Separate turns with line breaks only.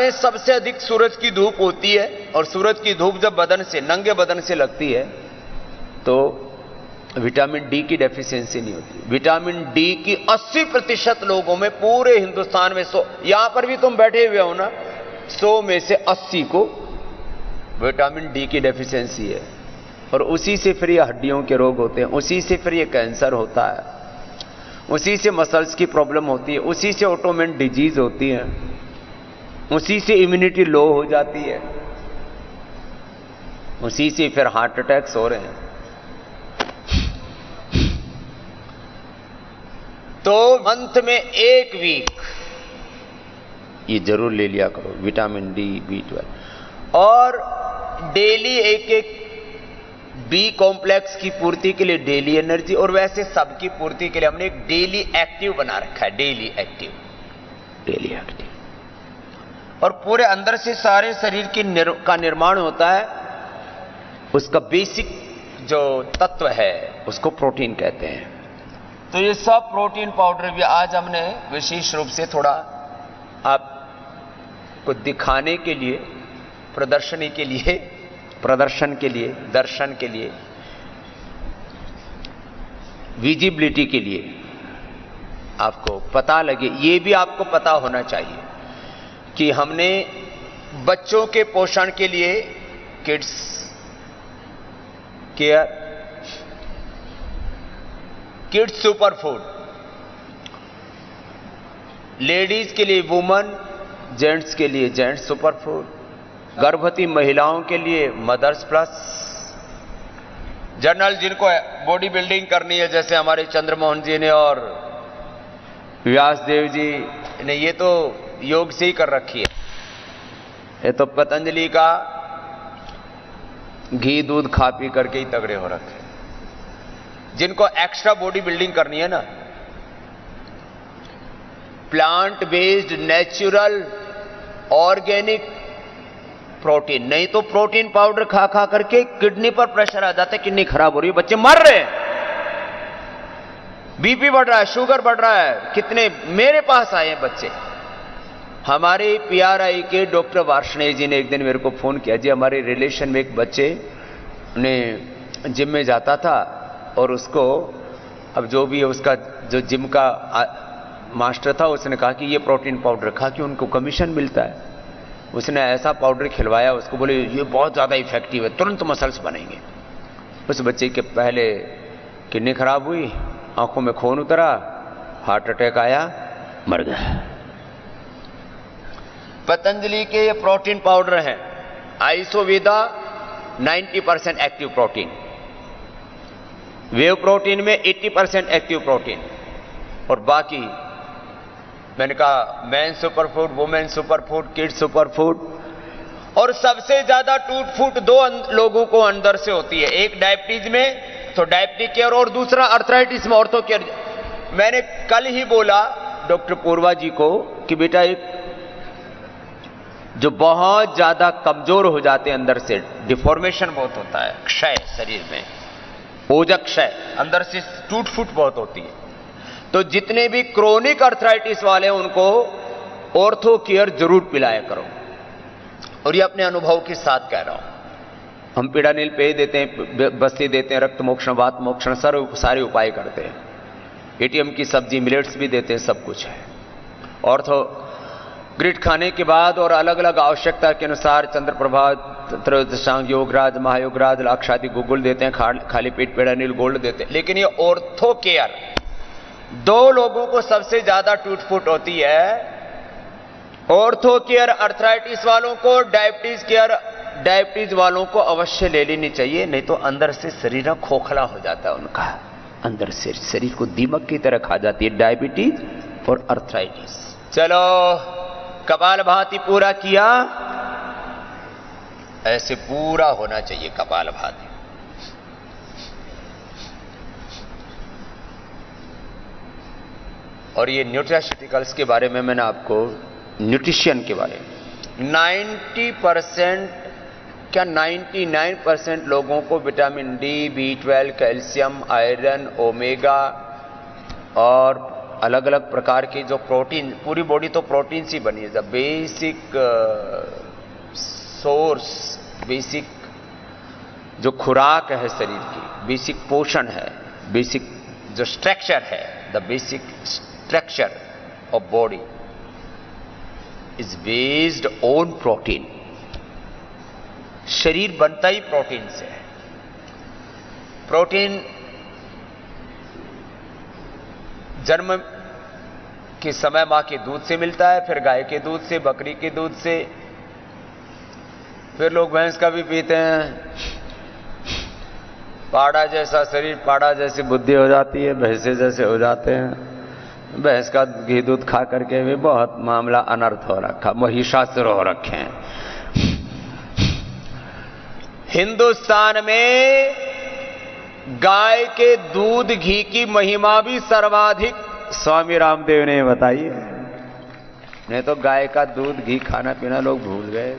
में सबसे अधिक सूरज की धूप होती है, और सूरज की धूप जब बदन से, नंगे बदन से लगती है तो विटामिन डी की डेफिशिएंसी नहीं होती। विटामिन डी की 80% लोगों में पूरे हिंदुस्तान में, 100, यहां पर भी तुम बैठे हुए हो ना, 100 में से 80 को विटामिन डी की डेफिशिएंसी है। और उसी से फिर ये हड्डियों के रोग होते हैं, उसी से फिर ये कैंसर होता है, उसी से मसल्स की प्रॉब्लम होती है, उसी से ऑटोइम्यून डिजीज होती है, उसी से इम्यूनिटी लो हो जाती है, उसी से फिर हार्ट अटैक्स हो रहे हैं। तो मंथ में 1 वीक ये जरूर ले लिया करो, विटामिन डी, B12, और डेली एक बी कॉम्प्लेक्स की पूर्ति के लिए डेली एनर्जी, और वैसे सबकी पूर्ति के लिए हमने एक डेली एक्टिव बना रखा है, डेली एक्टिव। और पूरे अंदर से सारे शरीर का निर्माण होता है, उसका बेसिक जो तत्व है उसको प्रोटीन कहते हैं। तो ये सब प्रोटीन पाउडर भी आज हमने विशेष रूप से थोड़ा आपको दिखाने के लिए, प्रदर्शन के लिए, दर्शन के लिए, विजिबिलिटी के लिए आपको पता लगे, ये भी आपको पता होना चाहिए कि हमने बच्चों के पोषण के लिए kids care, kids super food, ladies के लिए वुमन, जेंट्स के लिए जेंट्स सुपर फूड, गर्भवती महिलाओं के लिए मदर्स प्लस, जनरल जिनको बॉडी बिल्डिंग करनी है जैसे हमारे चंद्रमोहन जी ने और व्यासदेव जी ने, ये तो योग से ही कर रखी है। ये तो पतंजलि का घी दूध खा पी करके ही तगड़े हो रखे। जिनको एक्स्ट्रा बॉडी बिल्डिंग करनी है ना, plant based natural organic protein, नहीं तो प्रोटीन पाउडर खा खा करके किडनी पर प्रेशर आ जाता है, किडनी खराब हो रही है, बच्चे मर रहे हैं, बीपी बढ़ रहा है, शुगर बढ़ रहा है। कितने मेरे पास आए हैं बच्चे। हमारे PRI के डॉक्टर वार्ष्णेय जी ने एक दिन मेरे को फोन किया, जी हमारे रिलेशन में एक बच्चे ने जिम में जाता था, और उसको अब जो भी है उसका जो जिम का मास्टर था, उसने कहा कि ये प्रोटीन पाउडर खा के उनको कमीशन मिलता है। उसने ऐसा पाउडर खिलवाया उसको, बोले ये बहुत ज़्यादा इफेक्टिव है, तुरंत मसल्स बनेंगे। उस बच्चे के पहले किडनी खराब हुई, आंखों में खून उतरा, हार्ट अटैक आया, मर गया। पतंजलि के ये प्रोटीन पाउडर हैं, आइसोवेदा 90% एक्टिव प्रोटीन, वेव प्रोटीन में 80% एक्टिव प्रोटीन, और बाकी मैंने कहा man super food, women super food, kids super food. और सबसे ज्यादा टूट फूट 2 लोगों को अंदर से होती है, एक डायबिटीज में तो डायबिटिक केयर, और दूसरा अर्थराइटिस में ऑर्थो केयर। मैंने कल ही बोला डॉक्टर पूर्वा जी को कि बेटा एक जो बहुत ज्यादा कमजोर हो जाते हैं अंदर से, डिफॉर्मेशन बहुत होता है, क्षय शरीर में, ओजक क्षय, अंदर से टूट फूट बहुत होती है। तो जितने भी क्रोनिक अर्थराइटिस वाले हैं उनको ऑर्थो केयर जरूर पिलाया करो। और ये अपने अनुभव के साथ कह रहा हूं। हम पीड़ानील पेय देते हैं, बस्ती देते हैं, रक्त मोक्षण, वात मोक्षण, सारे उपाय करते हैं, एटीएम की सब्जी, मिलेट्स भी देते हैं, सब कुछ है। ऑर्थो ग्रिड खाने के बाद और अलग अलग आवश्यकता के अनुसार चंद्रप्रभा, त्रयोदशांग, योगराज, महायोगराज, लाक्षादि गुगुल देते हैं, खाली पेट पीड़ानील गोल्ड देते हैं। लेकिन ये ऑर्थो केयर 2 लोगों को सबसे ज्यादा टूट फूट होती है, ऑर्थो केयर अर्थराइटिस वालों को, डायबिटीज केयर डायबिटीज वालों को अवश्य ले लेनी चाहिए, नहीं तो अंदर से शरीर खोखला हो जाता है उनका, अंदर से शरीर को दीमक की तरह खा जाती है डायबिटीज और अर्थराइटिस। चलो कपालभाति पूरा किया, ऐसे पूरा होना चाहिए कपालभाति। और ये न्यूट्रास्यूटिकल्स के बारे में मैंने आपको, न्यूट्रिशन के बारे में 90% क्या 99% लोगों को vitamin D, B12, calcium, iron, omega और अलग अलग प्रकार की जो प्रोटीन, पूरी बॉडी तो प्रोटीन से बनी है। द बेसिक सोर्स, बेसिक जो खुराक है शरीर की, बेसिक पोषण है, बेसिक जो स्ट्रक्चर है, the basic structure of body is based on protein. शरीर बनता ही प्रोटीन से है। प्रोटीन जन्म के समय मां के दूध से मिलता है, फिर गाय के दूध से, बकरी के दूध से, फिर लोग भैंस का भी पीते हैं। पाड़ा जैसा शरीर, पाड़ा जैसी बुद्धि हो जाती है, भैंसे जैसे हो जाते हैं। भैंस का घी दूध खा करके भी बहुत मामला अनर्थ हो रखा, महिषासुर हो रखे हैं। हिंदुस्तान में गाय के दूध घी की महिमा भी सर्वाधिक स्वामी रामदेव ने बताई है। नहीं तो गाय का दूध घी खाना पीना लोग भूल गए।